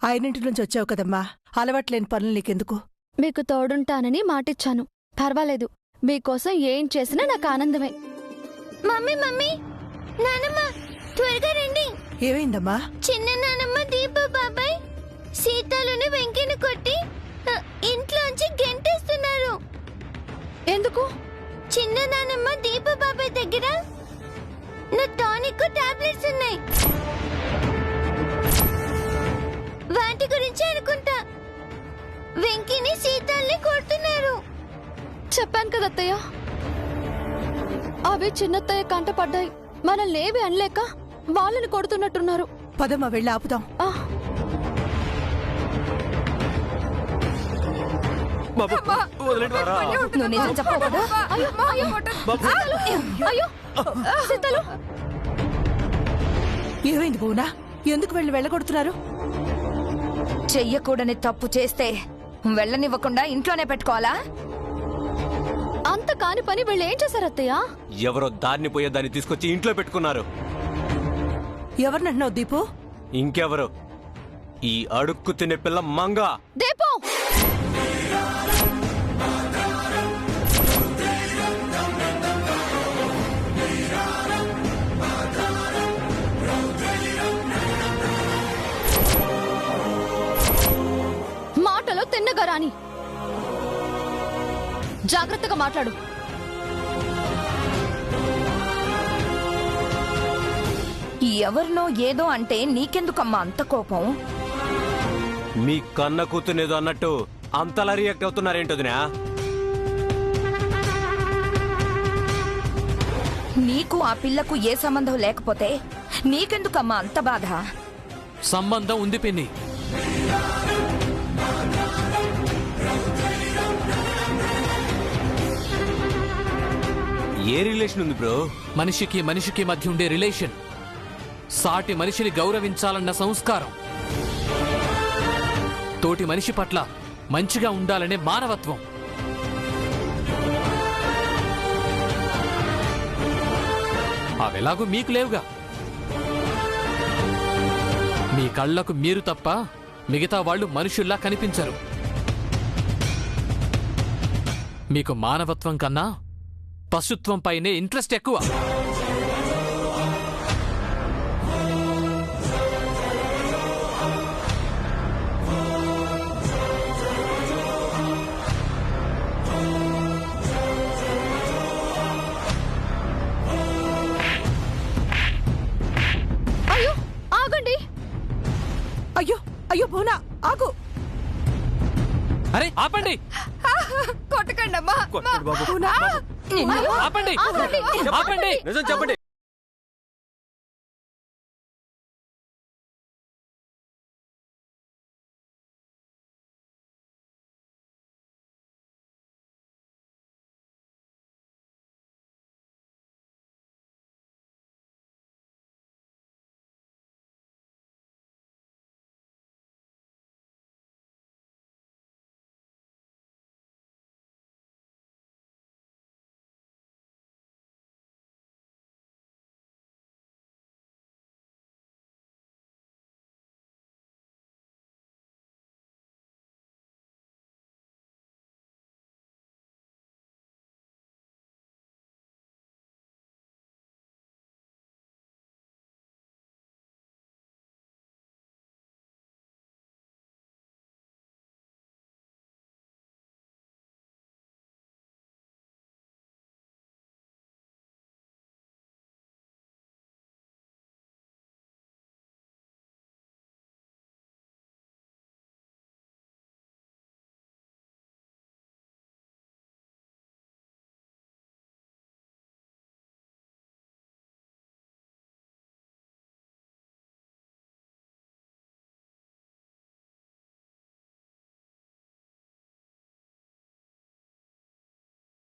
ఆయనింటి నుంచి వచ్చావు కదమ్మా, అలవాట్లేని పనులు నీకెందుకు? మీకు తోడుంటానని మాటిచ్చాను. పర్వాలేదు, మీకోసం ఏం చేసినా నాకు ఆనందమే. మమ్మీ మమ్మీ, నానమ్మ త్వరగా రండి. ఏమైందమ్మా? చిన్న నానమ్మ దీప బాబాయ్ సీతాలుని వెంకిని కొట్టి ఇంట్లోంచి గెంటేస్తున్నారు. ఎందుకు? చిన్న నానమ్మ దీప బాబాయ్ దగ్గర నా టానిక్ టాబ్లెట్స్ ఉన్నాయి. వాటి గురించి అనుకుంటా వెంకిని సీతాల్ని కొడుతున్నారు. చెప్పాను కదా అత్తయ్య, అవి చిన్నత్తయ్య కంట పడ్డాయి. మనల్ని ఏవి అనలేక వాళ్ళని కొడుతున్నట్టున్నారు. పదమ్మా, వెళ్ళి ఆపుదాం. నువ్వు నిజం చెప్పవు కదా? అయ్యో సీతలు, ఏమైంది పూనా? ఎందుకు వెళ్ళగొడుతున్నారు? చెయ్యకూడని తప్పు చేస్తే వెళ్ళనివ్వకుండా ఇంట్లోనే పెట్టుకోవాలా? అంత కాని పని వీళ్ళు ఏం చేశారు అత్తయ్య? ఎవరో దారిని పోయే దాన్ని తీసుకొచ్చి ఇంట్లో పెట్టుకున్నారు. ఎవరినంటున్నావు దీపు? ఇంకెవరు, ఈ అడుక్కు తినే పిల్ల మంగ. దీపు, మాటలో తిన్నగా రాని, జాగ్రత్తగా మాట్లాడు. ఎవరినో ఏదో అంటే నీకెందుకమ్మా అంత కోపం? మీ కన్న కూతునేదో అన్నట్టు అంతలా రియాక్ట్ అవుతున్నారేంటోదినా? నీకు ఆ పిల్లకు ఏ సంబంధం లేకపోతే నీకెందుకమ్మా అంత బాధ? సంబంధం ఉంది పిన్ని. ఏ రిలేషన్ ఉంది బ్రో? మనిషికి మనిషికి మధ్య ఉండే రిలేషన్, సాటి మనిషిని గౌరవించాలన్న సంస్కారం, తోటి మనిషి పట్ల మంచిగా ఉండాలనే మానవత్వం. అವೆలాగూ మీకు లేవుగా. మీ కళ్లకు మీరు తప్ప మిగతా వాళ్ళు మనుషుల్లా కనిపించరు. మీకు మానవత్వం కన్నా పశుత్వం పైనే ఇంట్రెస్ట్ ఎక్కువ. అయ్యో ఆగండి. అయ్యో అయ్యో పూనా, ఆగు. అరే ఆపండి, కొట్టకండి అమ్మా. పూనా, ఆపండి, ఆపండి. నిజం చెప్పండి.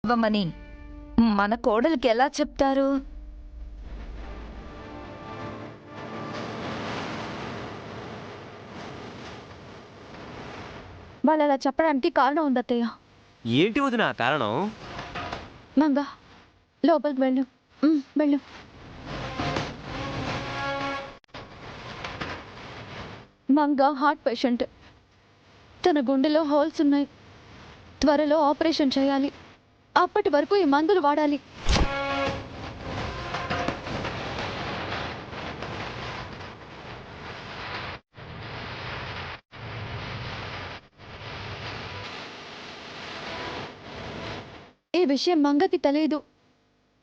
ఇవ్వమని మన కోడలికి ఎలా చెప్తారు? వాళ్ళు అలా చెప్పడానికి కారణం ఉంది అత్తయ్య. ఏంటి వదినా కారణం? మంగ, లోపలికి వెళ్ళు. వెళ్ళు. Manga heart patient. తన గుండెలో హోల్స్ ఉన్నాయి. త్వరలో ఆపరేషన్ చేయాలి. అప్పటి వరకు ఈ మందులు వాడాలి. ఈ విషయం మంగకి తెలియదు.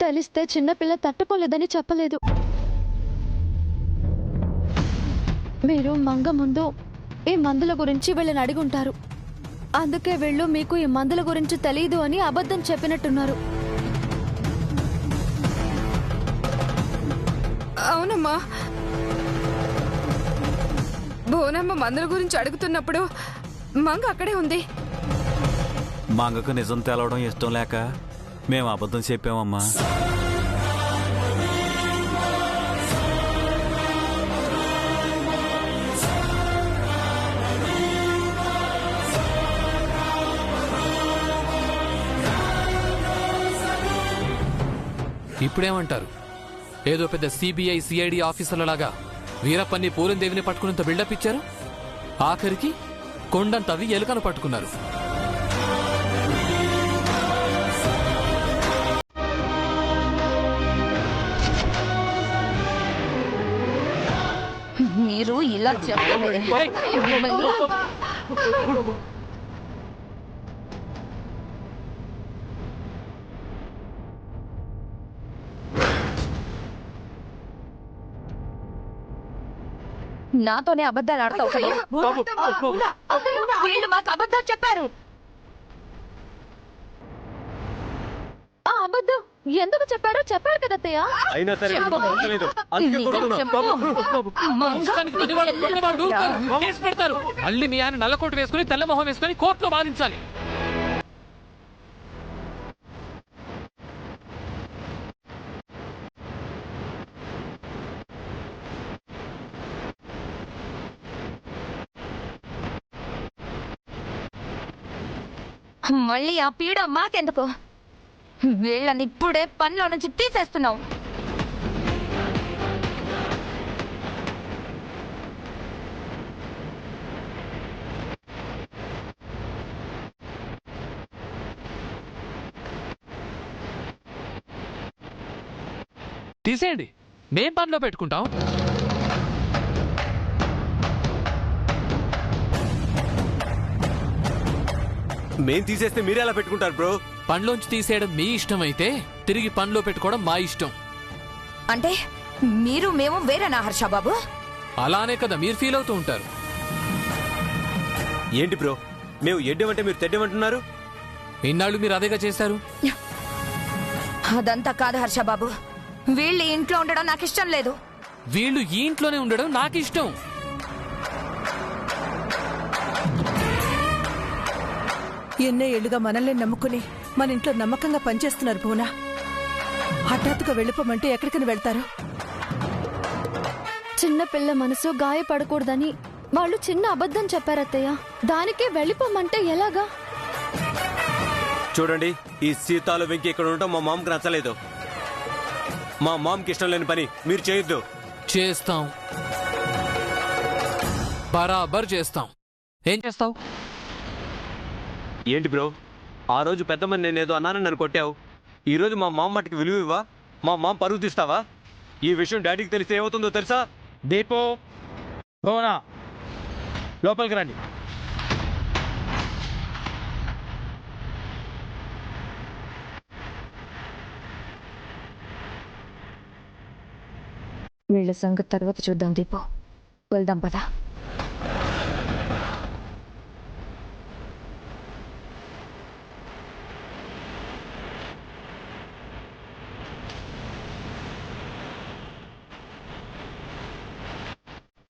తెలిస్తే చిన్నపిల్ల తట్టుకోలేదని చెప్పలేదు. మీరు మంగ ముందు ఈ మందుల గురించి వీళ్ళని అడిగుంటారు. అందుకే వీళ్ళు మీకు ఈ మందుల గురించి తెలియదు అని అబద్ధం చెప్పినట్టున్నారు. అవునమ్మా, భువనమ్మ మందుల గురించి అడుగుతున్నప్పుడు మంగ అక్కడే ఉంది. మంగకు నిజం తెలవడం ఇష్టం లేక మేము అబద్ధం చెప్పామమ్మా. ఇప్పుడేమంటారు? ఏదో పెద్ద సిబిఐ సిఐడి ఆఫీసర్లలాగా వీరప్పన్ని పూలందేవిని పట్టుకున్నంత బిల్డప్ ఇచ్చారు. ఆఖరికి కొండంతవి ఎలుకను పట్టుకున్నారు. మీరు ఇలా చెప్పలేదు. నాతోనే అబద్ధాలు ఆడతావు కదా? వీళ్ళు మాకు అబద్ధాలు చెప్పారు. ఆ అబద్ధం ఎందుకు చెప్పారో చెప్పారు కదా అత్తయ్య. అయినా సరే కేసు పెడతారు. మళ్ళీ మీ ఆయన నల్లకోటు వేసుకుని తెల్ల మొహం వేసుకుని కోర్టులో వాదించాలి. మళ్ళీ ఆ పీడ మాకెందుకు? వీళ్ళని ఇప్పుడే పనిలో నుంచి తీసేస్తున్నావు. తీసేయండి, మేం పనిలో పెట్టుకుంటాం. మేం తీసేస్తే మీరే ఎలా పెట్టుకుంటారు బ్రో? పనిలోంచి తీసేయడం మీ ఇష్టం అయితే తిరిగి పనిలో పెట్టుకోవడం మా ఇష్టం. అంటే మీరు మేము వేరేనా హర్ష బాబు? అలానే కదా మీరు ఫీల్ అవుతూ ఉంటారు. ఏంటి బ్రో, మేము ఎడ్డమంటే మీరు తెడ్డమంటున్నారు? ఇన్నాళ్ళు మీరు అదేగా చేశారు. అదంతా కాదు హర్ష బాబు, వీళ్ళు ఇంట్లో ఉండడం నాకు ఇష్టం లేదు. వీళ్ళు ఈ ఇంట్లోనే ఉండడం నాకు ఇష్టం. ఎన్నో ఏళ్లుగా మనల్ని నమ్ముకుని మన ఇంట్లో నమ్మకంగా పనిచేస్తున్నారు భువన. హఠాత్తుగా వెళ్ళిపోమంటే ఎక్కడికని వెళ్తారు? చిన్న పిల్ల మనసు గాయపడకూడదని వాళ్ళు చిన్న అబద్ధం చెప్పారత్తయ్య. దానికే వెళ్ళిపోమంటే ఎలాగా? చూడండి, ఈ సీతాలు వెంకి ఇక్కడ ఉండటం మా మామకి నచ్చలేదు. మా మామకి ఇష్టం లేని పని మీరు చేయొద్దు. చేస్తాం, బరాబర్ చేస్తాం. ఏం చేస్తావు? ఏంటి బ్రో, ఆ రోజు పెద్దమ్మని నేనేదో అన్నానని నన్ను కొట్టావు. ఈరోజు మా మామ మట్టుకు విలువ ఇవ్వా? మా మామ పరుగు తీస్తావా? ఈ విషయం డాడీకి తెలిస్తే ఏమవుతుందో తెలుసా? దీపు, భువనా, లోపలికి రండి. వీళ్ళ సంగతి తర్వాత చూద్దాం దీపు. వెళ్దాం పదా.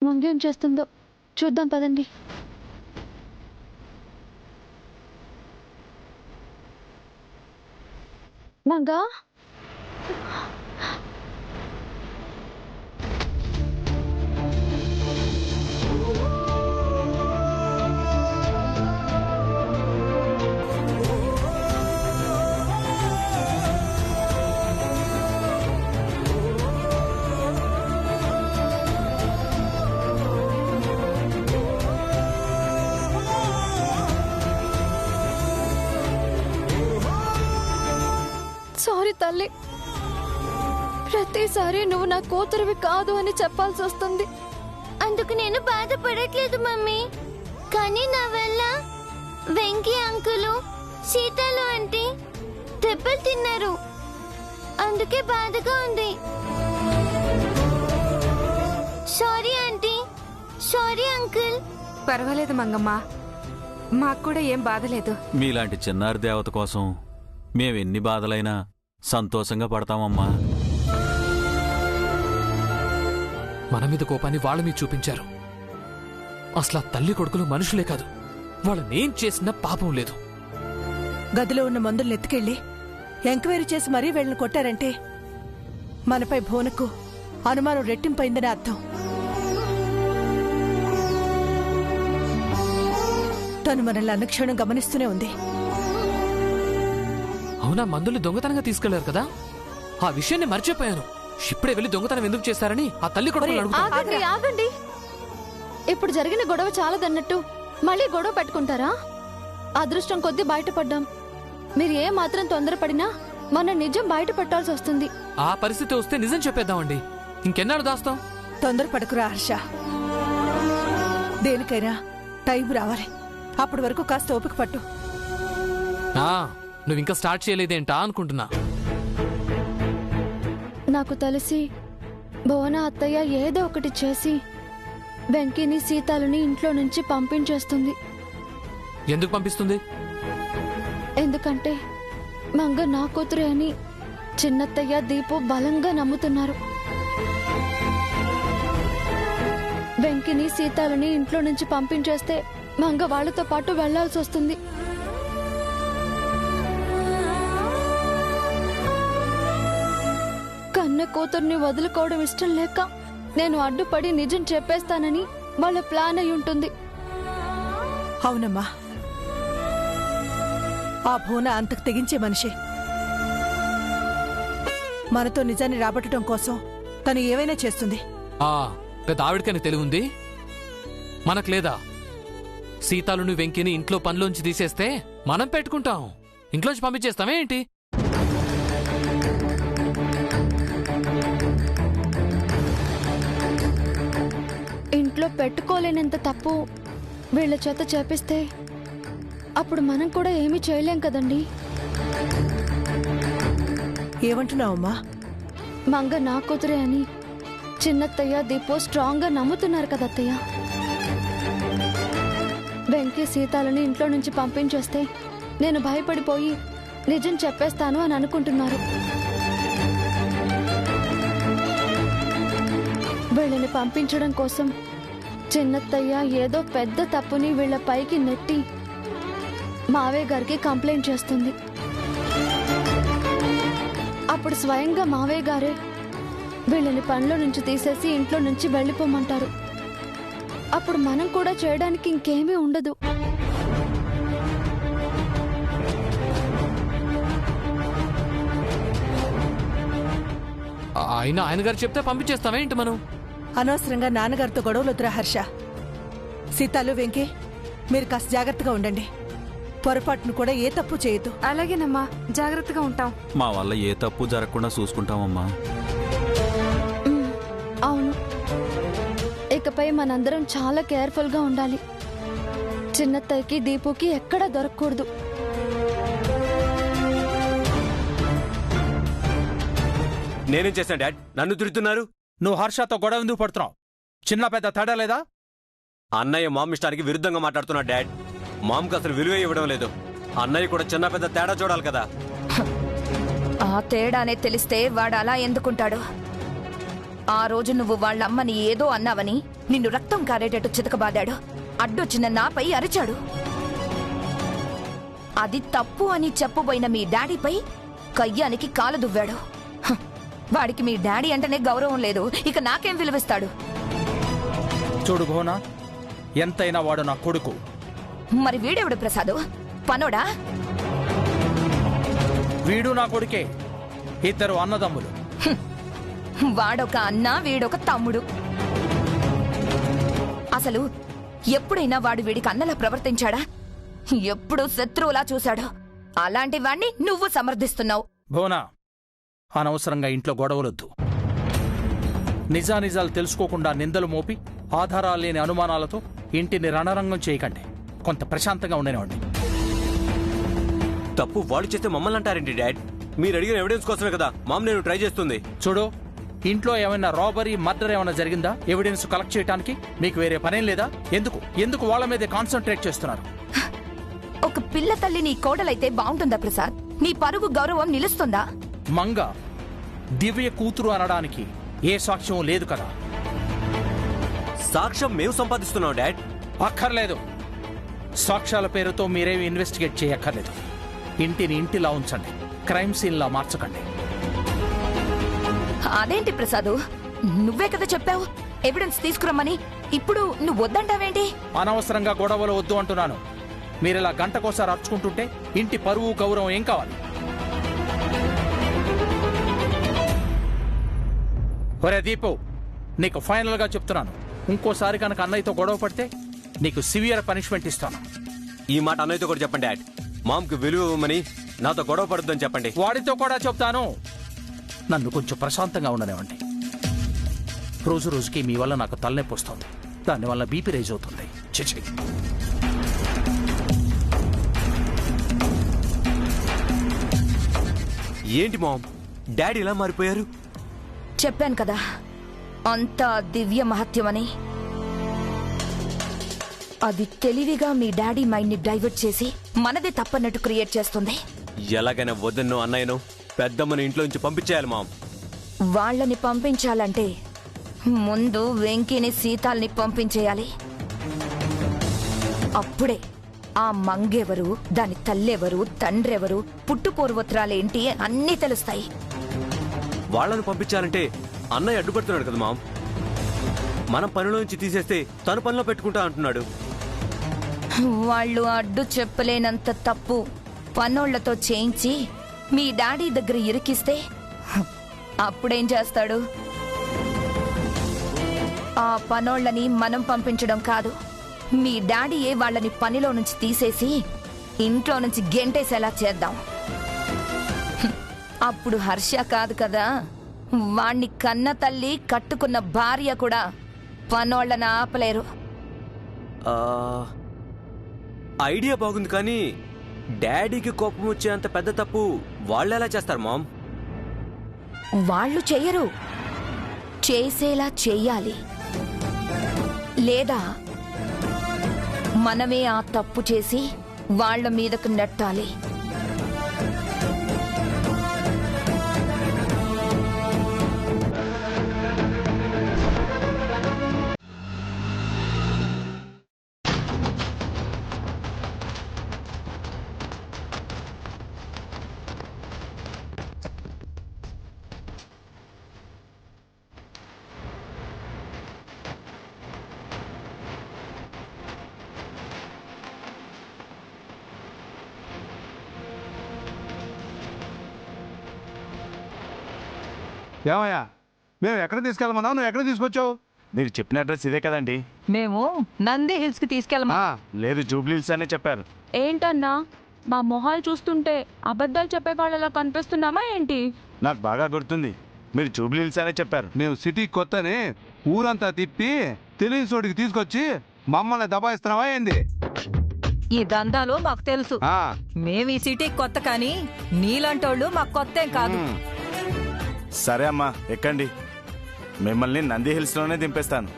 మంగేం చేస్తుందో చూద్దాం పదండి. మంగా, తల్లి. ప్రతిసారి నువ్వు నా కూతురివి కాదు అని చెప్పాల్సి వస్తుంది. అందుకు నేను బాధపడట్లేదు మమ్మీ. కానీ నా వల్ల వెంకీ అంకులు సీతాలు అంటే దెబ్బలు తిన్నారు. అందుకే బాధగా ఉంది. Sorry aunty. Sorry uncle. పర్వాలేదు మంగమ్మ, మాకు కూడా ఏం బాధలేదు. మీలాంటి చిన్నారి దేవత కోసం మేమెన్ని బాధలైనా సంతోషంగా పడతామమ్మా. మన మీద కోపాన్ని వాళ్ళ మీద చూపించారు. అసలు ఆ తల్లి కొడుకులు మనుషులే కాదు, వాళ్ళనేం చేసినా పాపం లేదు. గదిలో ఉన్న మందుల్ని ఎత్తుకెళ్ళి ఎంక్వైరీ చేసి మరీ వీళ్ళని కొట్టారంటే మనపై భువనకు అనుమానం రెట్టింపైందని అర్థం. తను మనల్ని అనుక్షణం గమనిస్తూనే ఉంది. అవునా, మందులు దొంగతనంగా తీసుకెళ్లారు కదా, ఆ విషయాన్ని మర్చిపోయాను. ఇప్పుడే వెళ్ళి దొంగతనం ఎందుకు చేశారని ఆ తల్లి కొడుకులు అడుగుతారు. ఆగండి ఆగండి. ఇప్పుడు జరిగిన గొడవ చాలదన్నట్టు మళ్ళీ గొడవ పెట్టుకుంటారా? అదృష్టం కొద్దీ బయటపడ్డాం. మీరు ఏ మాత్రం తొందరపడినా మన నిజం బయట పెట్టాల్సి వస్తుంది. ఆ పరిస్థితి వస్తే నిజం చెప్పేద్దామండి. ఇంకెన్నాళ్ళు దాస్తాం? తొందరపడకురా హర్ష. దేనికైనా టైం రావాలి. అప్పటి వరకు కాస్త ఓపిక పట్టు. నువ్వు ఇంకా స్టార్ట్ చేయలేదేంటా అనుకుంటున్నా. నాకు తెలిసి భువన అత్తయ్య ఏదో ఒకటి చేసి వెంకీని సీతాలని ఇంట్లో నుంచి పంపించేస్తుంది. ఎందుకు పంపిస్తుంది? ఎందుకంటే మంగ నా కూతురే అని చిన్నత్తయ్య దీపు బలంగా నమ్ముతున్నారు. వెంకిని సీతాలని ఇంట్లో నుంచి పంపించేస్తే మంగ వాళ్లతో పాటు వెళ్లాల్సి వస్తుంది. కన్న కూతుర్ని వదులుకోవడం ఇష్టం లేక నేను అడ్డుపడి నిజం చెప్పేస్తానని వాళ్ళ ప్లాన్ అయి ఉంటుంది. అవునమ్మా, ఆ భువన అంతకు తెగించే మనిషి. మనతో నిజాన్ని రాబట్టడం కోసం తను ఏవైనా చేస్తుంది. పెద్ద ఆవిడకని తెలివుంది, మనకు లేదా? సీతాలుని వెంకిని ఇంట్లో పనిలోంచి తీసేస్తే మనం పెట్టుకుంటాం, ఇంట్లోంచి పంపించేస్తామే ఏంటి? ఇంట్లో పెట్టుకోలేనంత తప్పు వీళ్ల చేత చేపిస్తే అప్పుడు మనం కూడా ఏమీ చేయలేం కదండి. ఏమంటున్నావమ్మా? మంగ నా కూతురే అని చిన్నత్తయ్య దీపు స్ట్రాంగ్ గా నమ్ముతున్నారు కదా అత్తయ్య. వెంకీ సీతాలని ఇంట్లో నుంచి పంపించేస్తే నేను భయపడిపోయి నిజం చెప్పేస్తాను అని అనుకుంటున్నారు. వీళ్ళని పంపించడం కోసం చిన్నత్తయ్య ఏదో పెద్ద తప్పుని వీళ్ళ పైకి నెట్టి మావయ్య గారికి కంప్లైంట్ చేస్తుంది. అప్పుడు స్వయంగా మావయ్య గారే వీళ్ళని పనిలో నుంచి తీసేసి ఇంట్లో నుంచి వెళ్ళిపోమంటారు. అప్పుడు మనం కూడా చేయడానికి ఇంకేమీ ఉండదు. ఆయన గారు చెప్తే పంపించేస్తామే ఏంటి మనం? అనవసరంగా నాన్నగారితో గొడవలొద్దురా హర్ష. సీతాలు వెంకీ, మీరు కాస్త జాగ్రత్తగా ఉండండి. పొరపాటును కూడా ఏ తప్పు చేయొద్దు. అలాగేనమ్మా, జాగ్రత్తగా ఉంటాం. మా వల్ల ఏ తప్పు జరగకుండా చూసుకుంటామమ్మా. అవును, ఇకపై మనందరం చాలా కేర్ఫుల్ గా ఉండాలి. చిన్నత్తయ్యకి దీపుకి ఎక్కడా దొరకకూడదు. నేనేం చేశాను డాడ్? నన్ను తిడుతున్నారు. నువ్వు హర్షతో గొడవ ఎందుకు పడుతున్నావు? చిన్న పెద్ద తేడా లేదా? అన్నయ్య మామ్ ఇష్టానికి విరుద్ధంగా మాట్లాడుతున్నాడు డాడ్. మామ్కి అసలు విలువ ఇవ్వడం లేదు. అన్నయ్య కూడా చిన్న పెద్ద తేడా చూడాలి కదా. ఆ తేడానే తెలిస్తే వాడు అలా ఎందుకుంటాడు? ఆ రోజు నువ్వు వాళ్ళమ్మని ఏదో అన్నావని నిన్ను రక్తం కారేటట్టు చితకబాదాడు. అడ్డొచ్చిన నాపై అరిచాడు. అది తప్పు అని చెప్పబోయిన మీ డాడీపై కయ్యానికి కాలు దువ్వాడు. వాడికి మీ డాడీ అంటేనే గౌరవం లేదు, ఇక నాకేం విలువిస్తాడు? చూడు భువన, ఎంతైనా వాడు నా కొడుకు. మరి వీడెవడు ప్రసాదు? పనోడా? వీడు నా కొడుకే. ఇద్దరు అన్నదమ్ములు. వాడొక అన్న, వీడొక తమ్ముడు. అసలు ఎప్పుడైనా వాడు వీడికి అన్నలా ప్రవర్తించాడా? ఎప్పుడు శత్రువులా చూశాడు. అలాంటి వాణ్ణి నువ్వు సమర్థిస్తున్నావు. భువన, అనవసరంగా ఇంట్లో గొడవలొద్దు. నిజానిజాలు తెలుసుకోకుండా నిందలు మోపి ఆధారాలు లేని అనుమానాలతో ఇంటిని రణరంగం చేయకండి. కొంత ప్రశాంతంగా ఉండనివ్వండి. తప్పు వాళ్ళు చేస్తే మమ్మల్ని అంటారేంటి డాడ్? మీరు అడిగిన ఎవిడెన్స్ కోసమే కదా మామ్ నేను ట్రై చేస్తుంది. చూడు, ఇంట్లో ఏమైనా రాబరీ, మర్డర్ ఏమైనా జరిగిందా ఎవిడెన్స్ కలెక్ట్ చేయడానికి? మీకు వేరే పనేం లేదా? ఎందుకు వాళ్ళ మీదే కాన్సన్ట్రేట్ చేస్తున్నారు? ఒక పిల్ల తల్లి నీ కోడలైతే బాగుంటుందా ప్రసాద్? నీ పరువు గౌరవం నిలుస్తుందా? మంగ దివ్య కూతురు అనడానికి ఏ సాక్ష్యం లేదు కదా. సాక్ష్యం మేము సంపాదిస్తున్నాం డాడ్. అక్కర్లేదు. సాక్ష్యాల పేరుతో మీరేమి ఇన్వెస్టిగేట్ చేయక్కర్లేదు. ఇంటిని ఇంటిలా ఉంచండి, క్రైమ్ సీన్ లా మార్చకండి. అదేంటి ప్రసాదు, నువ్వే కదా చెప్పావు ఎవిడెన్స్ తీసుకురమ్మని. ఇప్పుడు నువ్వు వద్దంటావేంటి? అనవసరంగా గొడవలు వద్దు అంటున్నాను. మీరిలా గంటకోసారి అర్చుకుంటుంటే ఇంటి పరువు గౌరవం ఏం కావాలి? ఒరే దీపు, నీకు ఫైనల్ గా చెప్తున్నాను, ఇంకోసారి కనుక అన్నయ్యతో గొడవ పడితే నీకు సివియర్ పనిష్మెంట్ ఇస్తాను. ఈ మాట అన్నయ్యతో కూడా చెప్పండి డాడ్. మామ్కి విలువ ఇవ్వమని, నాతో గొడవ పడొద్దని చెప్పండి. వాడితో కూడా చెప్తాను. నన్ను కొంచెం ప్రశాంతంగా ఉండనివ్వండి. రోజు రోజుకి మీ వల్ల నాకు తలనొప్పి వస్తుంది. దానివల్ల బీపీ రైజ్ అవుతుంది. చిచి. ఏంటి మామ్, డాడీ ఇలా మారిపోయారు? చెప్పాను కదా, అంతా దివ్య మహత్యమని. అది తెలివిగా మీ డాడీ మైండ్ ని డైవర్ట్ చేసి మనదే తప్పన్నట్టు క్రియేట్ చేస్తుంది. ఎలాగైనా వద్దన్నో అన్నయ్యను పెద్దమ్మని ఇంట్లో నుంచి పంపించేయాలి మామ్. వాళ్ళని పంపించాలంటే ముందు వెంకీని సీతాల్ని పంపించేయాలి. అప్పుడే ఆ మంగెవరు, దాని తల్లెవరు, తండ్రెవరు, పుట్టుపూర్వోత్తరాలేంటి అన్నీ తెలుస్తాయి. వాళ్ళను పంపించాలంటే అన్నయ్య అడ్డుపడుతున్నాడు కదా మామ్. మనం పనిలో నుంచి తీసేస్తే తను పనిలో పెట్టుకుంటా అంటున్నాడు. వాళ్ళు అడ్డు చెప్పలేనంత తప్పు పనోళ్లతో చేయించి మీ డాడీ దగ్గర ఇరికిస్తే అప్పుడేం చేస్తాడు? ఆ పనోళ్లని మనం పంపించడం కాదు, మీ డాడీయే వాళ్ళని పనిలో నుంచి తీసేసి ఇంట్లో నుంచి గెంటేసేలా చేద్దాం. అప్పుడు హర్ష కాదు కదా, వాణ్ణి కన్న తల్లి, కట్టుకున్న భార్య కూడా పనోళ్ళని ఆపలేరు. ఐడియా బాగుంది, కానీ డాడీకి కోపం వచ్చేంత పెద్ద తప్పు వాళ్ళు ఎలా చేస్తారు మామ్? వాళ్ళు చెయ్యరు, చేసేలా చెయ్యాలి. లేదా మనమే ఆ తప్పు చేసి వాళ్ళ మీదకు నెట్టాలి. ఏమయ్యా, మేము ఎక్కడ తీసుకెళ్ళమన్నావు, నువ్వు ఎక్కడ తీసుకొచ్చావు? మీరు చెప్పిన అడ్రస్ ఇదే కదండి? మేము నంది హిల్స్ కి తీసుకెళ్ళమా? లేదు, జూబ్లీ హిల్స్ అనే చెప్పారు. ఏంటన్నా మా మొహాలు చూస్తుంటే అబద్ధాలు చెప్పే వాళ్ళలా కనిపిస్తున్నామా ఏంటి? నాకు బాగా గుర్తుంది, మీరు జూబ్లీ హిల్స్ అనే చెప్పారు. మేము సిటీ కొత్తని ఊరంతా తిప్పి తెలియని చోటికి తీసుకొచ్చి మమ్మల్ని దబాయిస్తున్నావా ఏంది? ఈ దందాలు మాకు తెలుసు. మేము ఈ సిటీకి కొత్త, కానీ నీలాంటోళ్ళు మాకు కొత్త ఏం కాదు. సరే అమ్మా, ఎక్కండి. మిమ్మల్ని నంది హిల్స్ లోనే దింపేస్తాను.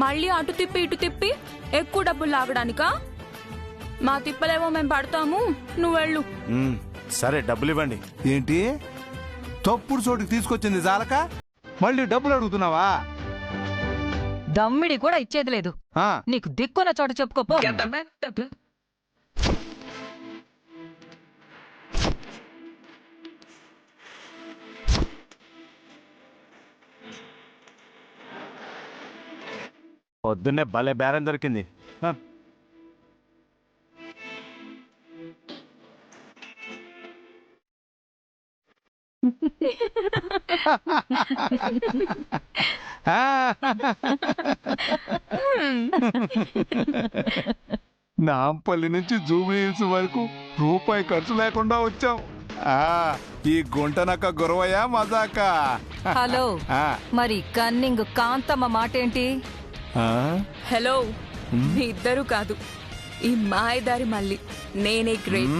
మళ్ళీ అటు తిప్పి ఇటు తిప్పి ఎక్కువ డబ్బులు లాగడానికా? మా తిప్పలేమో మేము పడతాము, నువ్వు వెళ్ళు. సరే, డబ్బులు ఇవ్వండి. ఏంటి, తప్పుడు చోటికి తీసుకొచ్చింది జాలక మళ్ళీ డబ్బులు అడుగుతున్నావా? దమ్మిడి కూడా ఇచ్చేది లేదు. నీకు దిక్కున్న చోట చెప్పుకోపో. పొద్దున్నే భలే బేరం దొరికింది. నాంపల్లి నుంచి జూబ్లీ హిల్స్ వరకు రూపాయి ఖర్చు లేకుండా వచ్చాం. ఈ గుంటనక్క గురవయ్య మజాక. హలో మరి కన్నింగ్ కాంతమ్మ మాటేంటి? హలో మీ ఇద్దరు కాదు, ఈ మాయదారి మళ్ళీ నేనే గ్రేట్.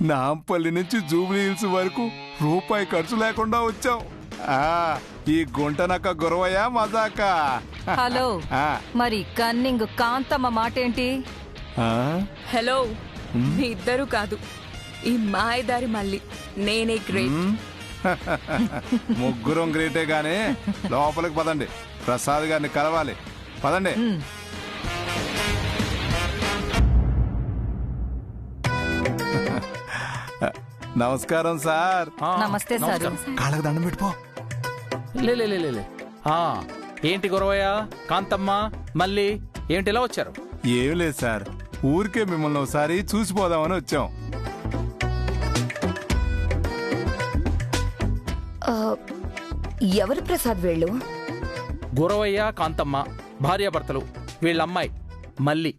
నాంపల్లి నుంచి జూబ్లీ హిల్స్ వరకు రూపాయి ఖర్చు లేకుండా వచ్చాం. ఈ గుంటనక్క గురవయ్య మజాక. హలో మరి కన్నింగ్ కాంతమ్మ మాటేంటి? హలో మీ ఇద్దరు కాదు, ఈ మాయదారి మళ్ళీ నేనే గ్రేట్. ముగ్గురం గ్రేటే గానీ లోపలికి పదండి, ప్రసాద్ గారిని కలవాలి. పదండి. నమస్కారం సార్. నమస్తే సార్. కాళ్ళకి దండం పెట్టుకో. లే. ఏంటి గురవయ్య, కాంతమ్మ, మళ్ళీ ఏంటి ఇలా వచ్చారు? ఏం లేదు సార్, ఊరికే మిమ్మల్ని ఒకసారి చూసిపోదామని వచ్చాం. ఎవరు ప్రసాద్ వీళ్ళు? గురవయ్య కాంతమ్మ భార్యాభర్తలు. వీళ్ళ అమ్మాయి మళ్ళీ.